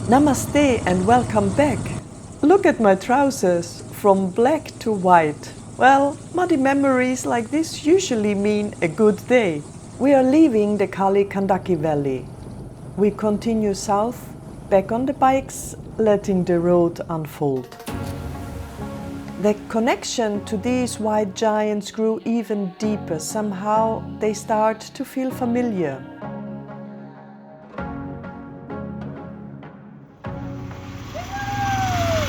Namaste and welcome back. Look at my trousers, from black to white. Well, muddy memories like this usually mean a good day. We are leaving the Kali Kandaki Valley. We continue south, back on the bikes, letting the road unfold. The connection to these white giants grew even deeper. Somehow they start to feel familiar.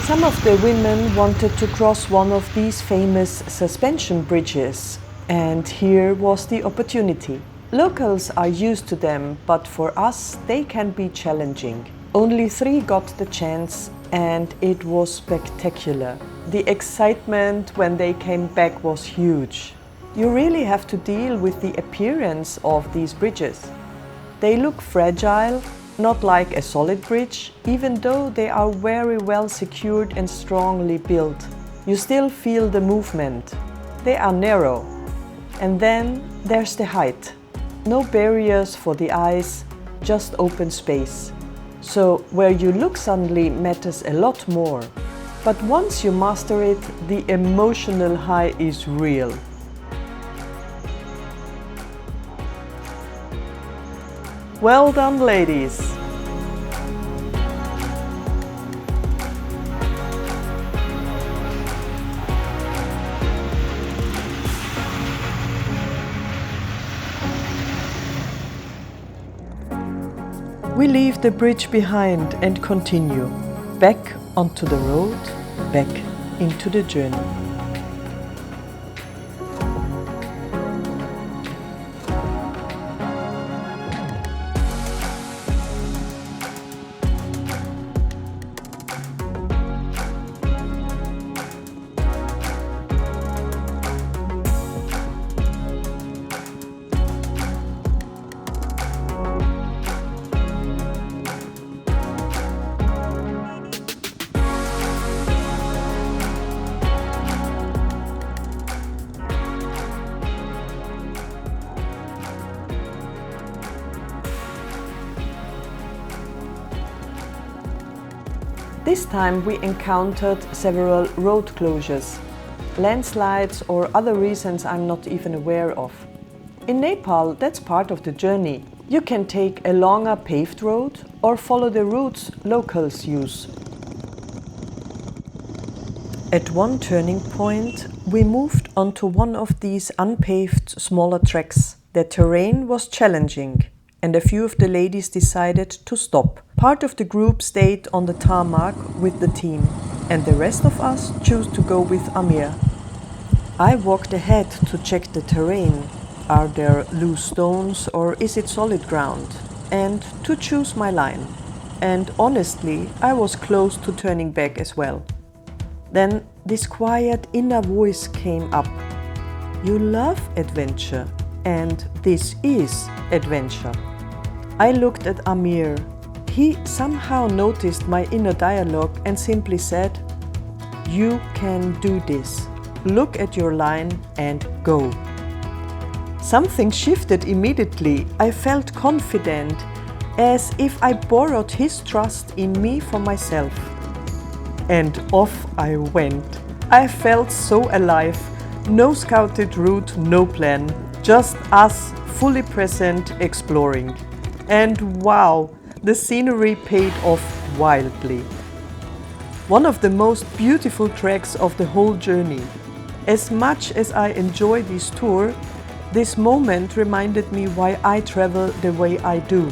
Some of the women wanted to cross one of these famous suspension bridges, and here was the opportunity. Locals are used to them, but for us they can be challenging. Only 3 got the chance, and it was spectacular. The excitement when they came back was huge. You really have to deal with the appearance of these bridges. They look fragile, not like a solid bridge, even though they are very well secured and strongly built. You still feel the movement. They are narrow. And then there's the height. No barriers for the eyes, just open space. So where you look suddenly matters a lot more. But once you master it, the emotional high is real. Well done, ladies! We leave the bridge behind and continue, back onto the road, back into the journey. This time we encountered several road closures, landslides or other reasons I'm not even aware of. In Nepal, that's part of the journey. You can take a longer paved road or follow the routes locals use. At one turning point, we moved onto one of these unpaved smaller tracks. The terrain was challenging, and a few of the ladies decided to stop. Part of the group stayed on the tarmac with the team, and the rest of us chose to go with Amir. I walked ahead to check the terrain. Are there loose stones or is it solid ground? And to choose my line. And honestly, I was close to turning back as well. Then this quiet inner voice came up. You love adventure, and this is adventure. I looked at Amir. He somehow noticed my inner dialogue and simply said, "You can do this. Look at your line and go." Something shifted immediately. I felt confident, as if I borrowed his trust in me for myself. And off I went. I felt so alive. No scouted route, no plan. Just us, fully present, exploring. And wow! The scenery paid off wildly. One of the most beautiful tracks of the whole journey. As much as I enjoy this tour, this moment reminded me why I travel the way I do.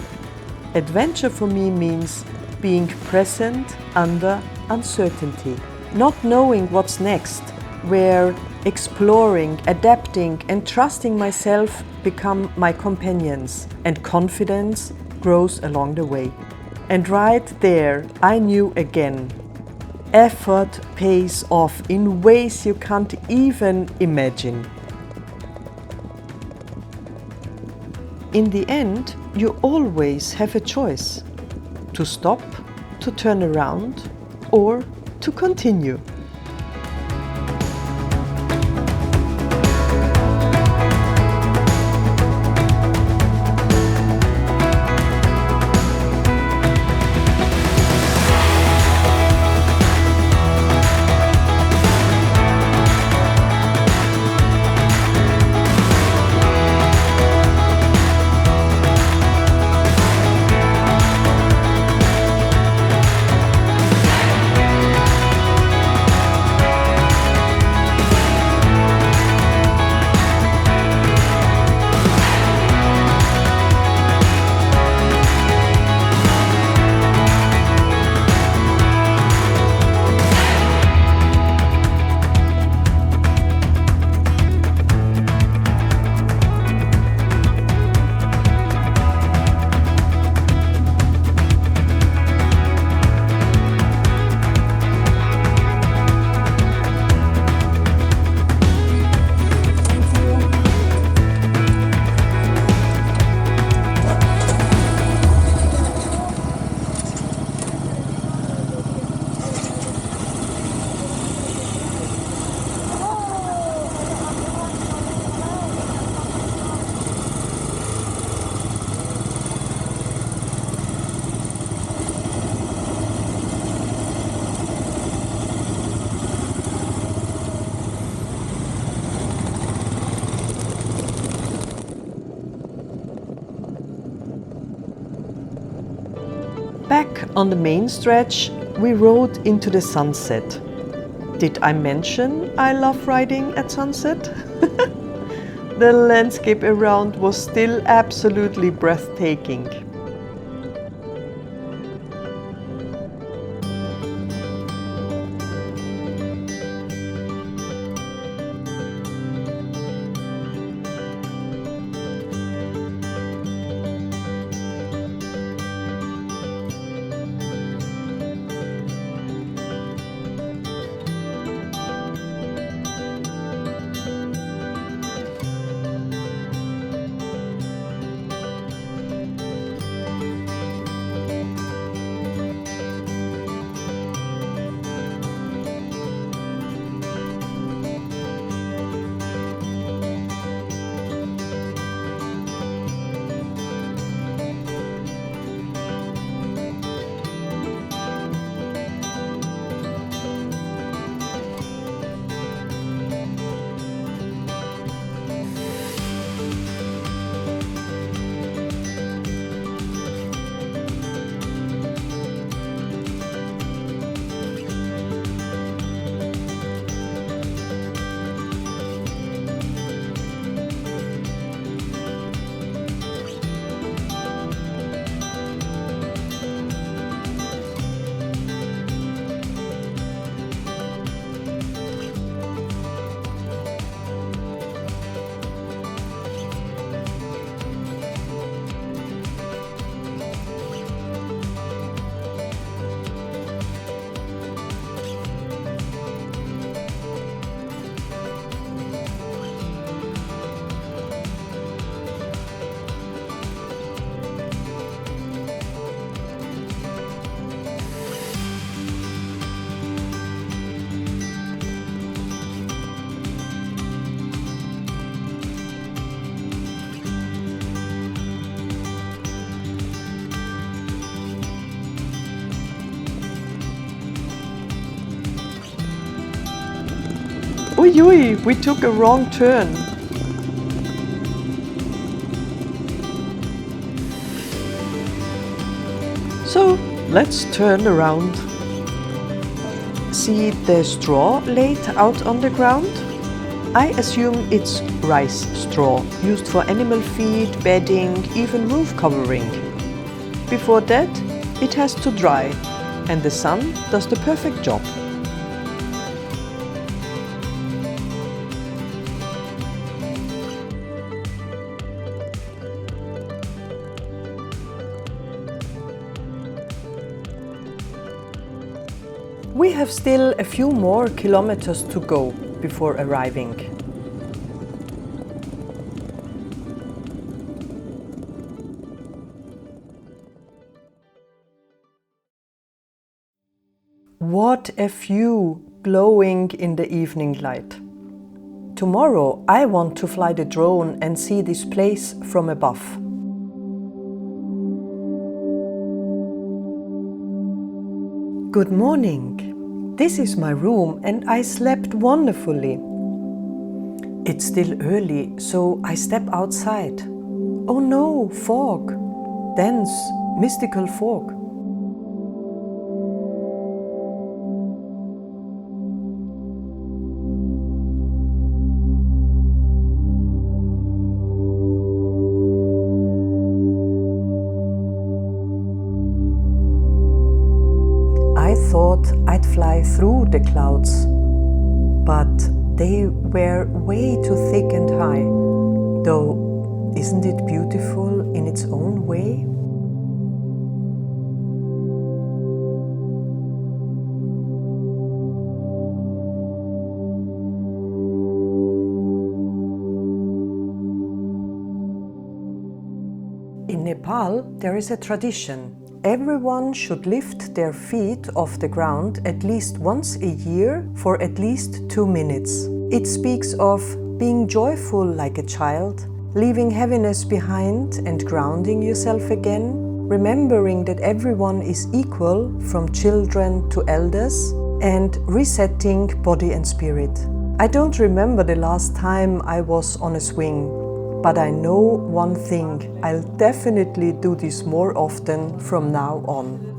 Adventure for me means being present under uncertainty, not knowing what's next, where exploring, adapting and trusting myself become my companions, and confidence grows along the way. And right there, I knew again, effort pays off in ways you can't even imagine. In the end, you always have a choice: to stop, to turn around, or to continue. Back on the main stretch, we rode into the sunset. Did I mention I love riding at sunset? The landscape around was still absolutely breathtaking. Ui, we took a wrong turn. So let's turn around. See the straw laid out on the ground? I assume it's rice straw, used for animal feed, bedding, even roof covering. Before that, it has to dry, and the sun does the perfect job. We have still a few more kilometers to go before arriving. What a view, glowing in the evening light. Tomorrow I want to fly the drone and see this place from above. Good morning. This is my room and I slept wonderfully. It's still early, so I step outside. Oh no, fog. Dense, mystical fog. Thought I'd fly through the clouds, but they were way too thick and high. Though, isn't it beautiful in its own way? In Nepal, there is a tradition. Everyone should lift their feet off the ground at least once a year for at least 2 minutes. It speaks of being joyful like a child, leaving heaviness behind and grounding yourself again, remembering that everyone is equal from children to elders, and resetting body and spirit. I don't remember the last time I was on a swing, But I know one thing, I'll definitely do this more often from now on.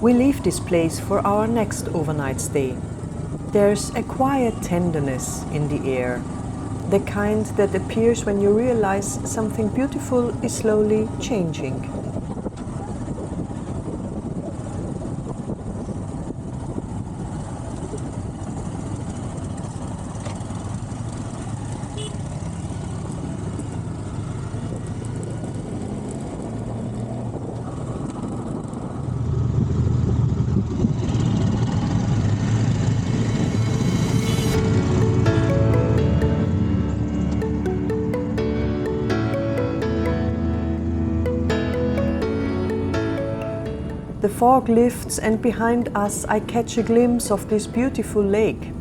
We leave this place for our next overnight stay. There's a quiet tenderness in the air, the kind that appears when you realize something beautiful is slowly changing. The fog lifts and behind us I catch a glimpse of this beautiful lake.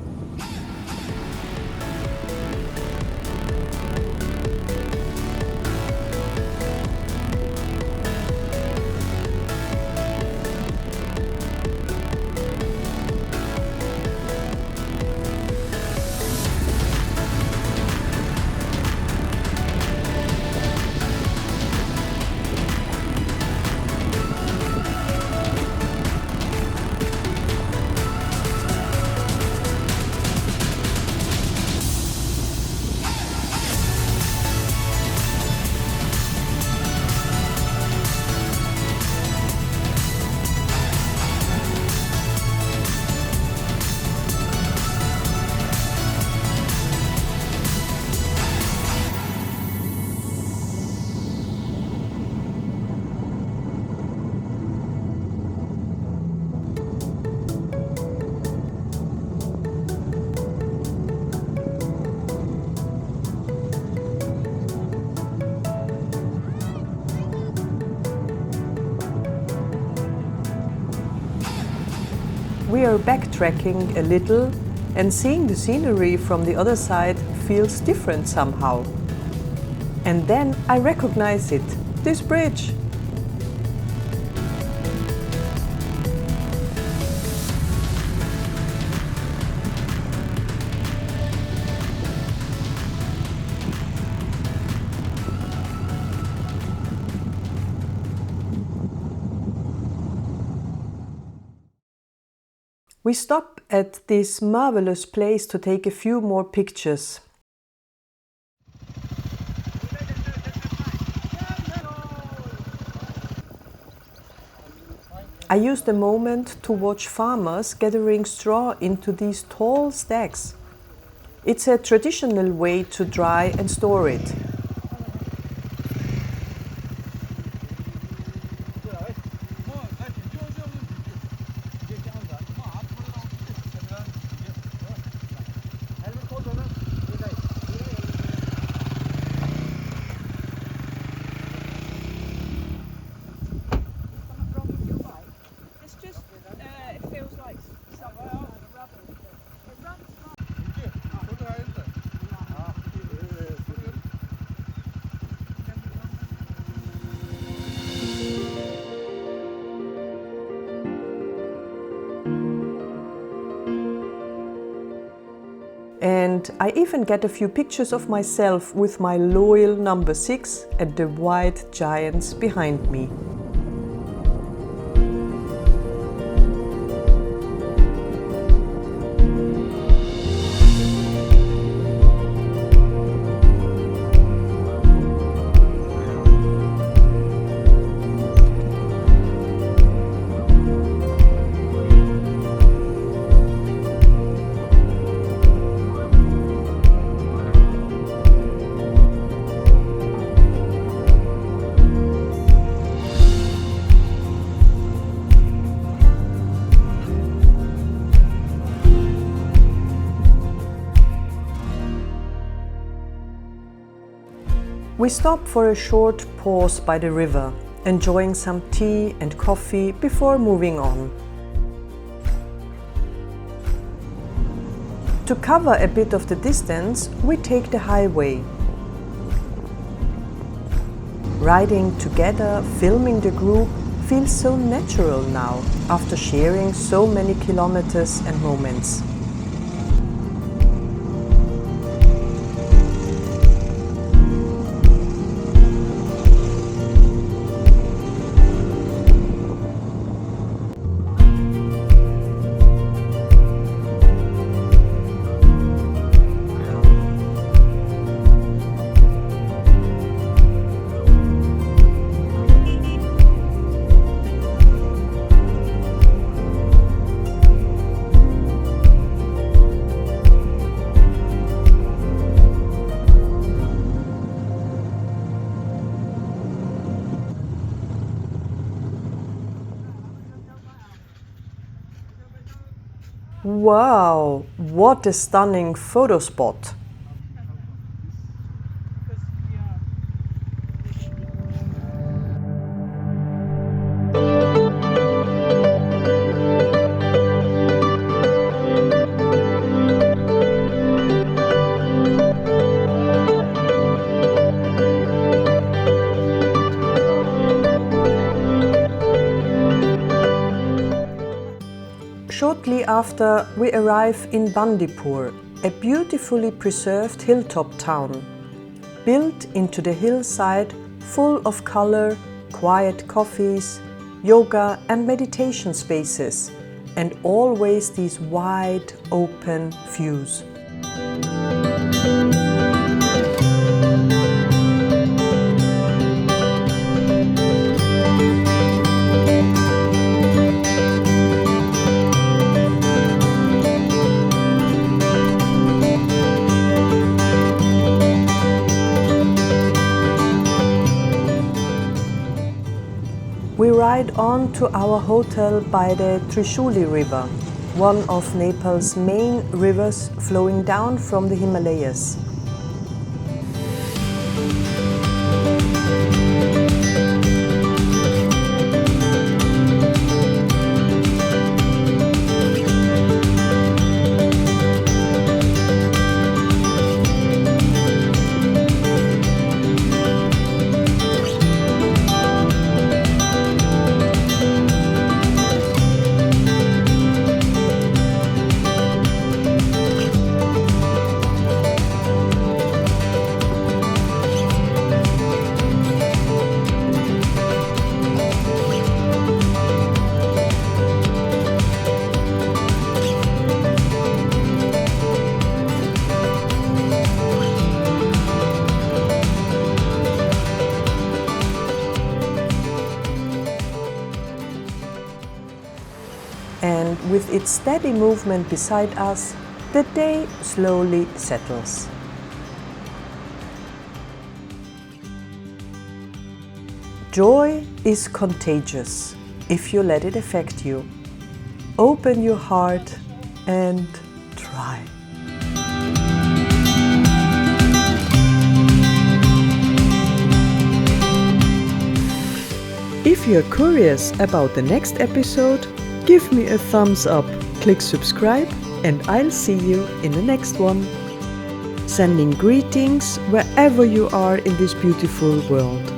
We are backtracking a little and seeing the scenery from the other side feels different somehow. And then I recognize it, this bridge. We stop at this marvelous place to take a few more pictures. I used the moment to watch farmers gathering straw into these tall stacks. It's a traditional way to dry and store it. And I even get a few pictures of myself with my loyal number 6 and the white giants behind me. We stop for a short pause by the river, enjoying some tea and coffee before moving on. To cover a bit of the distance, we take the highway. Riding together, filming the group, feels so natural now, after sharing so many kilometers and moments. Wow, what a stunning photo spot! Shortly after, we arrive in Bandipur, a beautifully preserved hilltop town. Built into the hillside, full of color, quiet cafes, yoga and meditation spaces, and always these wide, open views. We ride on to our hotel by the Trishuli River, one of Nepal's main rivers flowing down from the Himalayas. And with its steady movement beside us, the day slowly settles. Joy is contagious if you let it affect you. Open your heart and try. If you're curious about the next episode, give me a thumbs up, click subscribe, and I'll see you in the next one. Sending greetings wherever you are in this beautiful world.